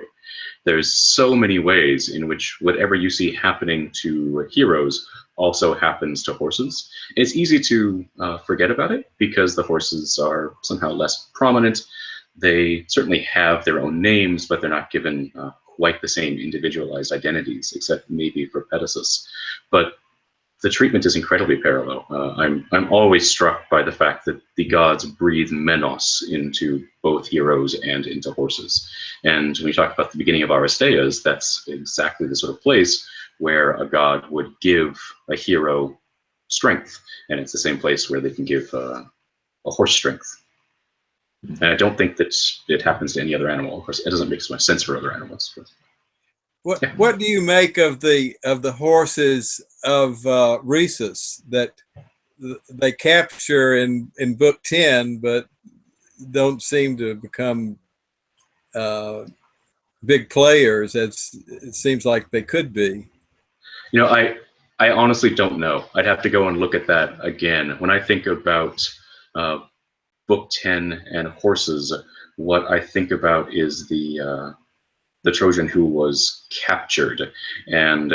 There's so many ways in which whatever you see happening to heroes also happens to horses. It's easy to forget about it because the horses are somehow less prominent. They certainly have their own names, but they're not given quite the same individualized identities, except maybe for Pedasus. But the treatment is incredibly parallel. I'm always struck by the fact that the gods breathe menos into both heroes and into horses. And when we talk about the beginning of Aristeias, that's exactly the sort of place where a god would give a hero strength. And it's the same place where they can give a horse strength. And I don't think that it happens to any other animal. Of course, it doesn't make so much sense for other animals. But, what do you make of the horses of Rhesus that they capture in book 10, but don't seem to become big players as it seems like they could be? You know, I honestly don't know. I'd have to go and look at that again. When I think about book 10 and horses, what I think about is the Trojan who was captured, and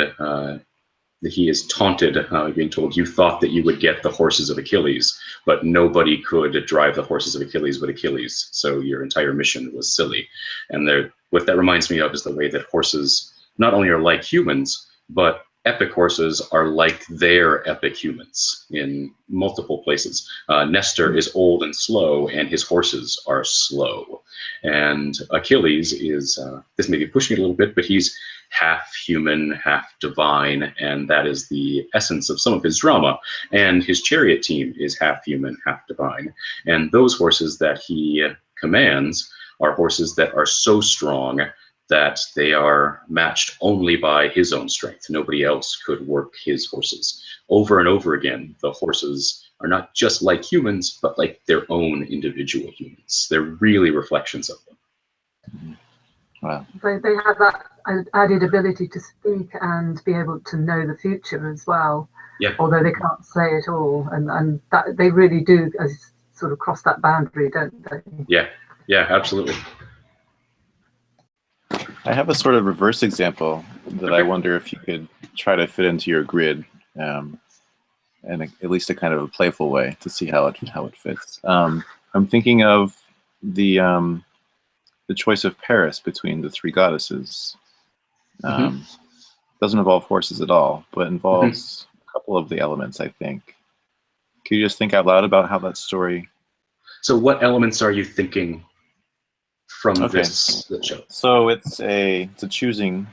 he is taunted, being told, you thought that you would get the horses of Achilles, but nobody could drive the horses of Achilles but Achilles, so your entire mission was silly. And what that reminds me of is the way that horses not only are like humans, but epic horses are like their epic humans in multiple places. Nestor is old and slow, and his horses are slow. And Achilles is, this may be pushing it a little bit, but he's half human, half divine, and that is the essence of some of his drama. And his chariot team is half human, half divine. And those horses that he commands are horses that are so strong that they are matched only by his own strength. Nobody else could work his horses. Over and over again, the horses are not just like humans, but like their own individual humans. They're really reflections of them. Wow. They have that added ability to speak and be able to know the future as well. Yeah. Although they can't say it all, and that they really do, as sort of cross that boundary, don't they? Yeah, yeah, absolutely. I have a sort of reverse example that I wonder if you could try to fit into your grid, and at least a kind of a playful way to see how it fits. I'm thinking of the choice of Paris between the three goddesses. Doesn't involve horses at all, but involves a couple of the elements, I think. Can you just think out loud about how that story? So what elements are you thinking from this show? So it's a choosing.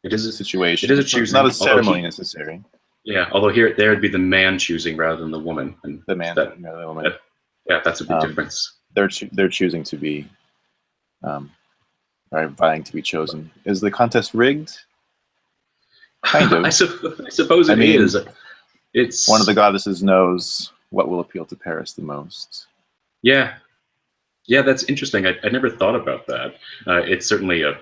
It is a situation. It is a choosing. Not a ceremony necessary. Yeah, although there would be the man choosing rather than the woman. And the man, the woman. Yeah, that's a big difference. They're choosing to be, or vying to be chosen. Is the contest rigged? Kind of. I suppose it is. It's one of the goddesses knows what will appeal to Paris the most. Yeah, yeah, that's interesting. I never thought about that. It's certainly a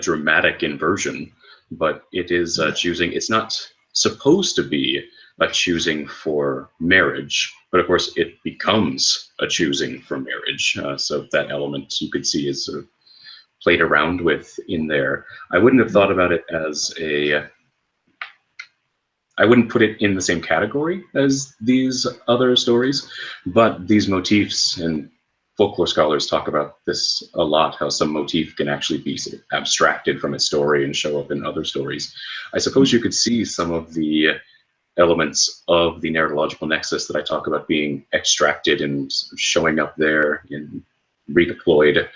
dramatic inversion, but it is choosing. It's not supposed to be a choosing for marriage, but of course it becomes a choosing for marriage. So that element you could see is sort of played around with in there. I wouldn't have thought about it as I wouldn't put it in the same category as these other stories, but these motifs, and folklore scholars talk about this a lot, how some motif can actually be sort of abstracted from its story and show up in other stories. I suppose you could see some of the elements of the narratological nexus that I talk about being extracted and showing up there in redeployed,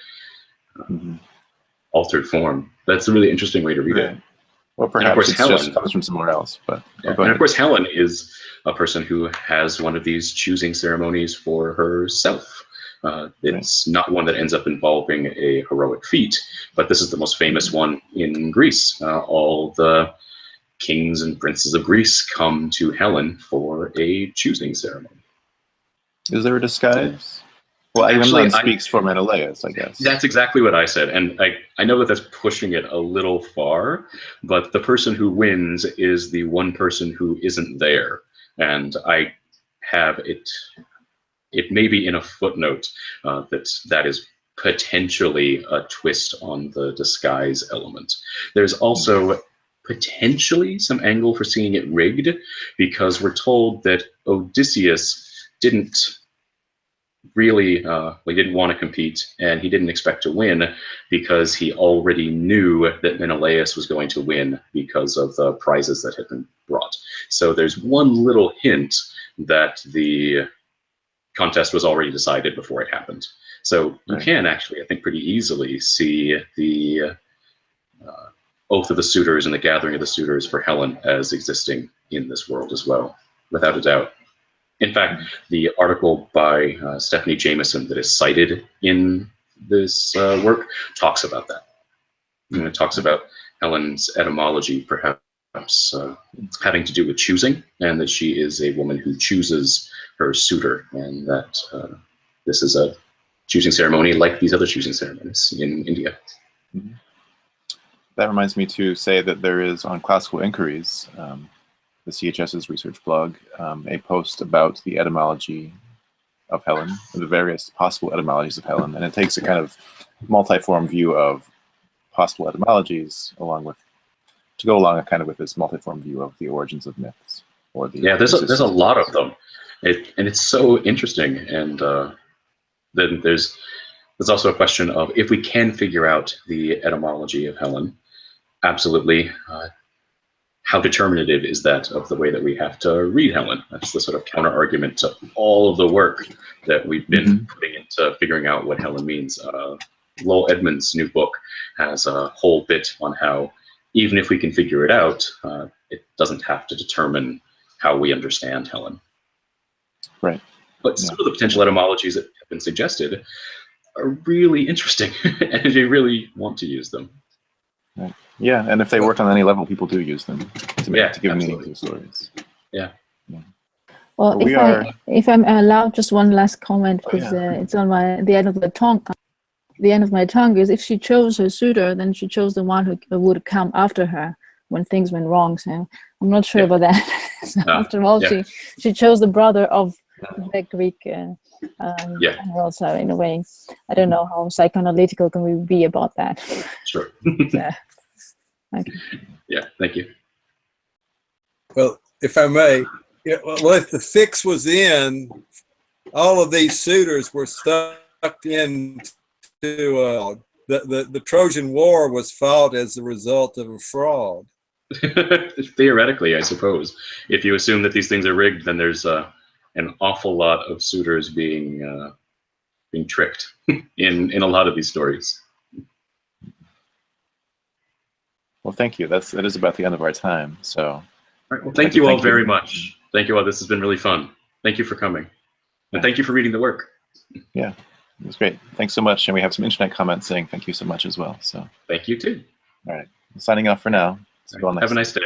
altered form. That's a really interesting way to read it. Well, perhaps it just comes from somewhere else. But and of course, Helen is a person who has one of these choosing ceremonies for herself. It's not one that ends up involving a heroic feat, but this is the most famous one in Greece. All the kings and princes of Greece come to Helen for a choosing ceremony. Is there a disguise? Well, Agamemnon speaks for Menelaus, I guess. That's exactly what I said, and I know that that's pushing it a little far, but the person who wins is the one person who isn't there, and I have it. It may be in a footnote that is potentially a twist on the disguise element. There's also potentially some angle for seeing it rigged, because we're told that Odysseus didn't really, he didn't want to compete, and he didn't expect to win because he already knew that Menelaus was going to win because of the prizes that had been brought. So there's one little hint that the contest was already decided before it happened. So you can actually, I think, pretty easily see the oath of the suitors and the gathering of the suitors for Helen as existing in this world as well, without a doubt. In fact, the article by Stephanie Jameson that is cited in this work talks about that. And it talks about Helen's etymology perhaps having to do with choosing, and that she is a woman who chooses her suitor, and that this is a choosing ceremony like these other choosing ceremonies in India. That reminds me to say that there is on Classical Inquiries, the CHS's research blog, a post about the etymology of Helen, the various possible etymologies of Helen, and it takes a kind of multiform view of possible etymologies to go along kind of with this multiform view of the origins of myths. Or the there's a lot of them, and it's so interesting. And then there's also a question of, if we can figure out the etymology of Helen, absolutely. How determinative is that of the way that we have to read Helen? That's the sort of counter argument to all of the work that we've been putting into figuring out what Helen means. Lowell Edmonds' new book has a whole bit on how, even if we can figure it out, it doesn't have to determine how we understand Helen. Right. But some of the potential etymologies that have been suggested are really interesting, and you really want to use them. Right. Yeah, and if they work on any level, people do use them to give meaning to stories. Yeah. Well, if I'm allowed just one last comment, because it's on the end of the tongue. The end of my tongue is, if she chose her suitor, then she chose the one who would come after her when things went wrong. So I'm not sure about that. So after all, she chose the brother of the Greek generals. So in a way, I don't know how psychoanalytical can we be about that. Sure. Okay. Yeah, thank you. Well, if I may, well, if the fix was in, all of these suitors were stuck into the Trojan War was fought as a result of a fraud. Theoretically, I suppose. If you assume that these things are rigged, then there's an awful lot of suitors being tricked in a lot of these stories. Well, thank you. That is about the end of our time. So, all right, well, thank you all very much. Thank you all. This has been really fun. Thank you for coming, and thank you for reading the work. Yeah, it was great. Thanks so much. And we have some internet comments saying thank you so much as well. So thank you too. all right, signing off for now. Right. Have a nice day.